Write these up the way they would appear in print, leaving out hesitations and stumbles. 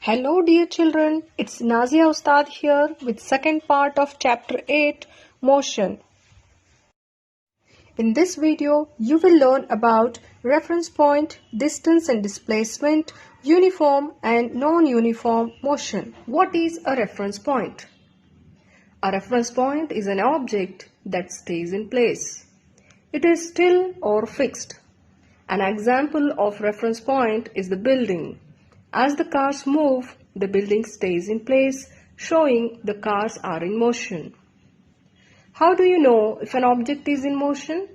Hello dear children, it's Naziya Ustad here with second part of chapter 8, Motion. In this video, you will learn about reference point, distance and displacement, uniform and non-uniform motion. What is a reference point? A reference point is an object that stays in place. It is still or fixed. An example of reference point is the building. As the cars move, the building stays in place, showing the cars are in motion. How do you know if an object is in motion?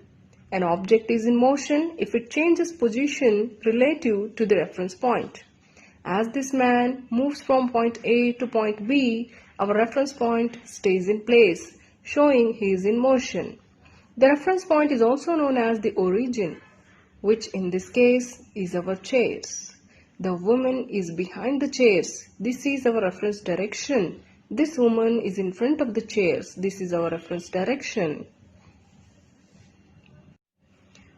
An object is in motion if it changes position relative to the reference point. As this man moves from point A to point B, our reference point stays in place, showing he is in motion. The reference point is also known as the origin, which in this case is our chairs. The woman is behind the chairs. This is our reference direction. This woman is in front of the chairs. This is our reference direction.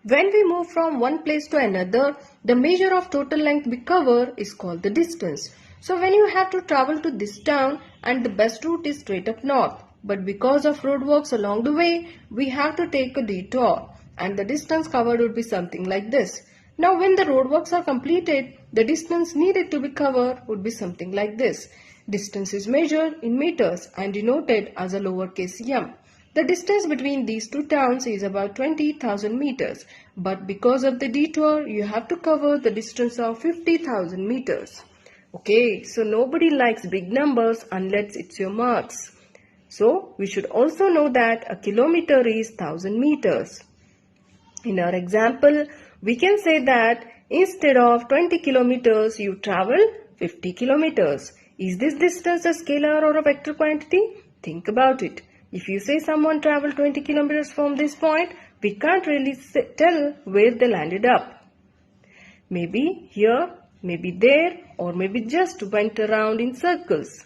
When we move from one place to another, the measure of total length we cover is called the distance. So when you have to travel to this town and the best route is straight up north, but because of roadworks along the way, we have to take a detour and the distance covered would be something like this. Now when the roadworks are completed, the distance needed to be covered would be something like this. Distance is measured in meters and denoted as a lowercase m. The distance between these two towns is about 20,000 meters, but because of the detour, you have to cover the distance of 50,000 meters. Okay, so nobody likes big numbers unless it's your marks. So we should also know that a kilometer is 1000 meters. In our example, we can say that instead of 20 kilometers, you travel 50 kilometers. Is this distance a scalar or a vector quantity? Think about it. If you say someone traveled 20 kilometers from this point, we can't really tell where they landed up. Maybe here, maybe there, or maybe just went around in circles.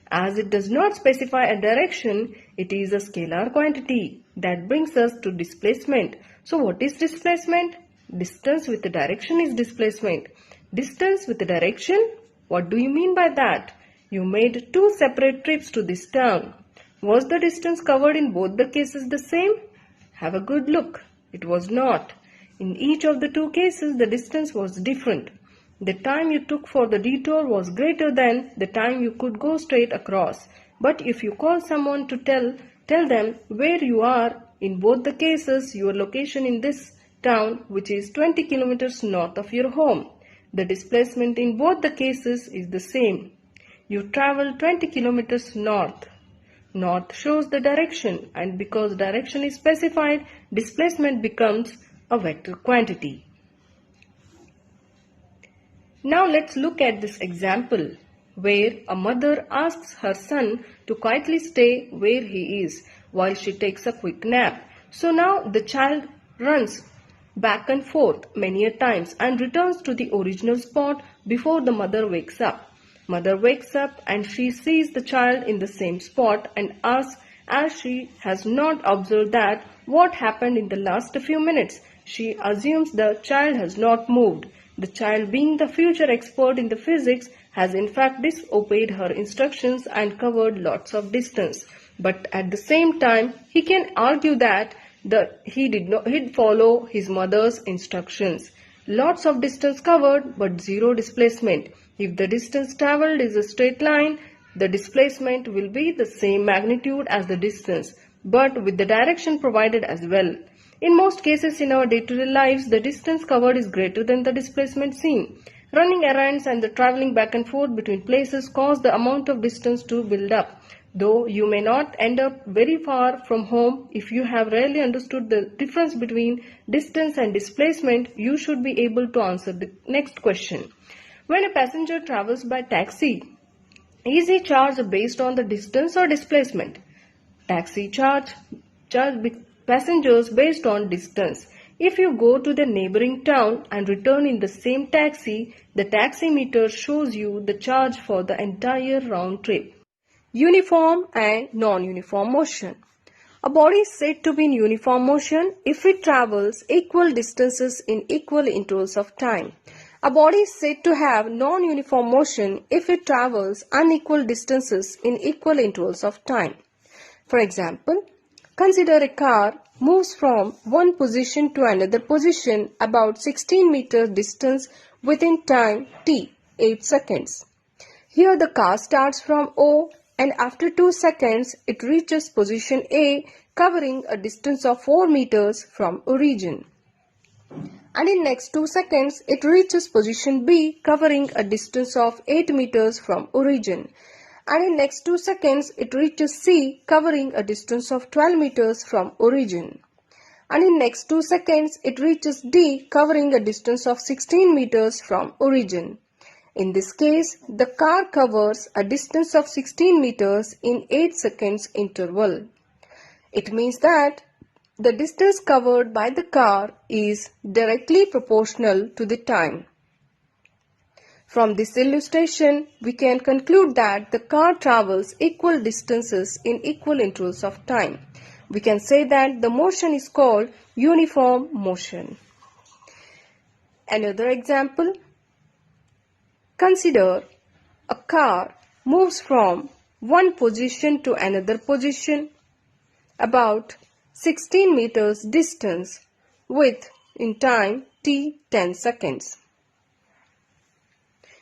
As it does not specify a direction, it is a scalar quantity. That brings us to displacement. So what is displacement? Distance with the direction is displacement. Distance with the direction? What do you mean by that? You made two separate trips to this town. Was the distance covered in both the cases the same? Have a good look. It was not. In each of the two cases, the distance was different. The time you took for the detour was greater than the time you could go straight across. But if you call someone to tell them where you are, in both the cases, your location in this town, which is 20 kilometers north of your home. The displacement in both the cases is the same. You travel 20 kilometers north. North shows the direction, and because direction is specified, displacement becomes a vector quantity. Now let's look at this example where a mother asks her son to quietly stay where he is while she takes a quick nap. So now the child runs back and forth many a times and returns to the original spot before the mother wakes up. Mother wakes up and she sees the child in the same spot and asks, as she has not observed that what happened in the last few minutes. She assumes the child has not moved. The child, being the future expert in the physics, has in fact disobeyed her instructions and covered lots of distance. But at the same time, he can argue that he'd follow his mother's instructions. Lots of distance covered, but zero displacement. If the distance traveled is a straight line, the displacement will be the same magnitude as the distance, but with the direction provided as well. In most cases in our day-to-day lives, the distance covered is greater than the displacement seen. Running errands and the traveling back and forth between places cause the amount of distance to build up. Though you may not end up very far from home, if you have really understood the difference between distance and displacement, you should be able to answer the next question. When a passenger travels by taxi, is he charged based on the distance or displacement? Taxi charge passengers based on distance. If you go to the neighboring town and return in the same taxi, the taximeter shows you the charge for the entire round trip. Uniform and non-uniform motion. A body is said to be in uniform motion if it travels equal distances in equal intervals of time. A body is said to have non-uniform motion if it travels unequal distances in equal intervals of time. For example, consider a car moves from one position to another position about 16 meters distance within time t, 8 seconds. Here the car starts from O and after 2 seconds it reaches position A covering a distance of 4 meters from origin. And in next 2 seconds it reaches position B covering a distance of 8 meters from origin. And in next 2 seconds it reaches C covering a distance of 12 meters from origin. And in next 2 seconds it reaches D covering a distance of 16 meters from origin. In this case, the car covers a distance of 16 meters in 8 seconds interval. It means that the distance covered by the car is directly proportional to the time. From this illustration, we can conclude that the car travels equal distances in equal intervals of time. We can say that the motion is called uniform motion. Another example. Consider a car moves from one position to another position about 16 meters distance with in time t 10 seconds.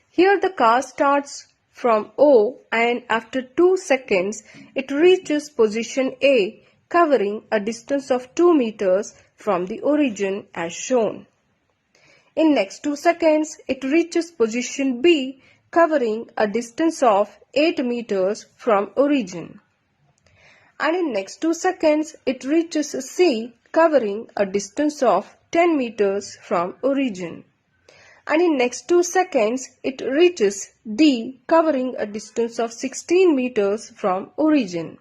Here the car starts from O and after 2 seconds it reaches position A covering a distance of 2 meters from the origin as shown. In next 2 seconds it reaches position B covering a distance of 8 meters from origin. And in next 2 seconds it reaches C covering a distance of 10 meters from origin. And in next 2 seconds it reaches D covering a distance of 16 meters from origin.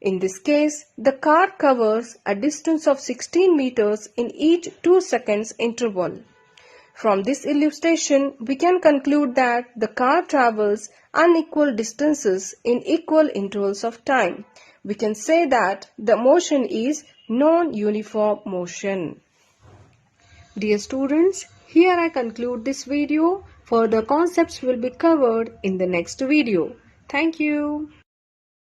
In this case, the car covers a distance of 16 meters in each 2 seconds interval. From this illustration, we can conclude that the car travels unequal distances in equal intervals of time. We can say that the motion is non-uniform motion. Dear students, here I conclude this video. Further concepts will be covered in the next video. Thank you.